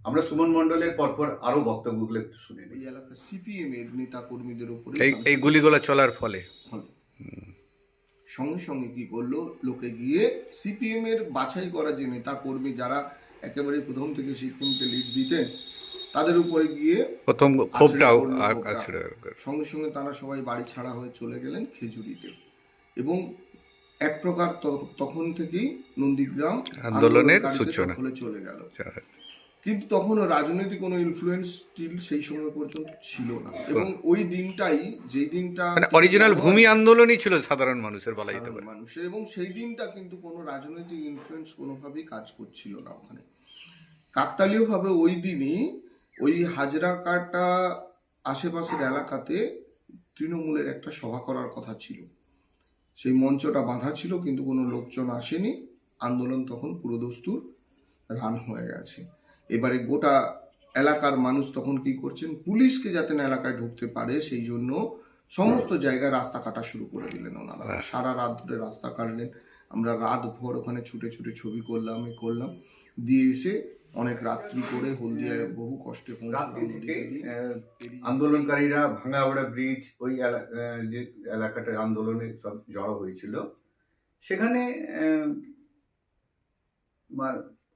আমরা সুমন মণ্ডলের পরপর আরো বক্তব্যগুলো একটু শুনে নিই। এই এলাকার সিপিএম এর নেতা কর্মীদের উপরে এই গুলিগুলো চলার ফলে সঙ্গে সঙ্গে কি করলো, লোকে গিয়ে সিপিএম এর বাছাই করা যে নেতা কর্মী যারা একেবারে প্রথম থেকে সিপিএমকে লিড দিতেন, তাদের উপরে গিয়ে প্রথম ক্ষোভটাও আসলে সঙ্গে সঙ্গে তারা সবাই বাড়ি ছাড়া হয়ে চলে গেলেন খেজুরিতে। এবং এক প্রকার তখন থেকেই নন্দীগ্রাম আন্দোলনের সূচনা চলে গেল। কিন্তু তখন রাজনৈতিক কোনো ইনফ্লুয়েন্স স্টিল সেই সময় পর্যন্ত ছিল না। এবং ওই দিনটাই, যেই দিনটা অরিজিনাল ভূমি আন্দোলনই ছিল সাধারণ মানুষের, বলা যেতে পারে মানুষের, এবং সেই দিনটা কিন্তু কোনো রাজনৈতিক ইনফ্লুয়েন্স কোনোভাবেই কাজ করছিল না ওখানে। কাকতালীয় ভাবে ওই দিনই ওই হাজরাকাটা আশেপাশের এলাকাতে তৃণমূলের একটা সভা করার কথা ছিল। সেই মঞ্চটা বাঁধা ছিল, কিন্তু কোনো লোকজন আসেনি। আন্দোলন তখন পুরোদস্তুর রান হয়ে গেছে। এবারে গোটা এলাকার মানুষ তখন কি করছেন, পুলিশকে যাতে না এলাকায় ঢুকতে পারে সেই জন্য সমস্ত জায়গায় রাস্তা কাটা শুরু করে দিলেন ওনারা। সারা রাত ধরে রাস্তা কাটলেন। আমরা রাত ভর ওখানে ছুটে ছুটে ছবি করলাম, দিয়ে এসে অনেক রাত্রি করে হলদিয়ায় বহু কষ্টে রাত্রি থেকে আন্দোলনকারীরা ভাঙাওড়া ব্রিজ, ওই যে এলাকাটা আন্দোলনে সব জড়ো হয়েছিল, সেখানে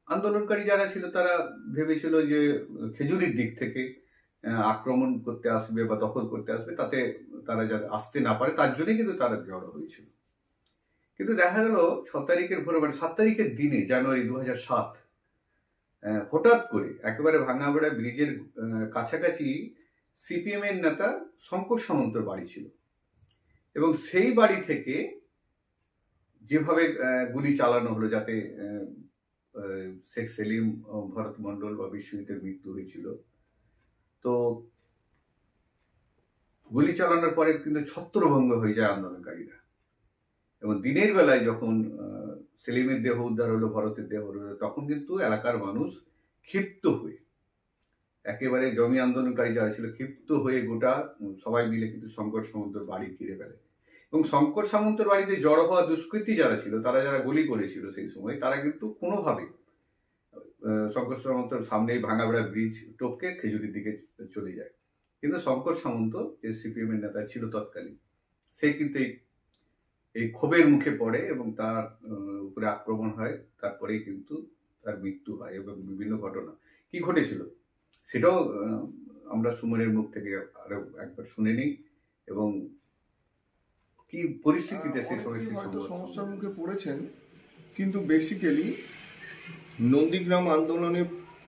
আন্দোলনকারী যারা ছিল তারা ভেবেছিল যে খেজুরির দিক থেকে আক্রমণ করতে আসবে বা দখল করতে আসবে, তাতে তারা যাতে আসতে না পারে তার জন্যই কিন্তু তারা জড়ো হয়েছিল। কিন্তু দেখা গেল 6 তারিখের ভোরে, মানে 7 তারিখের দিনে, জানুয়ারি 2007, হঠাৎ করে একেবারে ভাঙাবেড়া ব্রিজের কাছাকাছি সিপিএম এর নেতা শঙ্কর সামন্তর বাড়ি ছিল। এবং সেই বাড়ি থেকে যেভাবে গুলি চালানো হলো, যাতে শেখ সেলিম, ভরত মণ্ডল বা বিশ্বজিতের মৃত্যু হয়েছিল, তো গুলি চালানোর পরে কিন্তু ছত্রভঙ্গ হয়ে যায় আন্দোলনকারীরা। এবং দিনের বেলায় যখন সেলিমের দেহ উদ্ধার হলো, ভরতের দেহ হলো, তখন কিন্তু এলাকার মানুষ ক্ষিপ্ত হয়ে, একেবারে জমি আন্দোলনকারী যারা ছিল ক্ষিপ্ত হয়ে গোটা সবাই মিলে কিন্তু শঙ্কর সামন্তর বাড়ি ঘিরে ফেলে। এবং শঙ্কর সামন্তর বাড়িতে জড়ো হওয়া দুষ্কৃতী যারা ছিল, তারা যারা গুলি করেছিল সেই সময়, তারা কিন্তু কোনোভাবে শঙ্কর সামন্তর সামনেই ভাঙাবেড়া ব্রিজ টপকে খেজুরির দিকে চলে যায়। কিন্তু শঙ্কর সামন্ত, যে সিপিএম এর নেতা ছিল তৎকালীন, সে কিন্তু এই ক্ষোভের মুখে পড়ে এবং তার উপরে আক্রমণ হয়। তারপরেই কিন্তু তার মৃত্যু হয়। এবং বিভিন্ন ঘটনা কি ঘটেছিল সেটাও আমরা সুমনের মুখ থেকে আরো একবার শুনে নিই, এবং কি পরিস্থিতিতে সেই সময় সমস্যার মুখে পড়েছেন। কিন্তু বেসিক্যালি নন্দীগ্রাম আন্দোলনে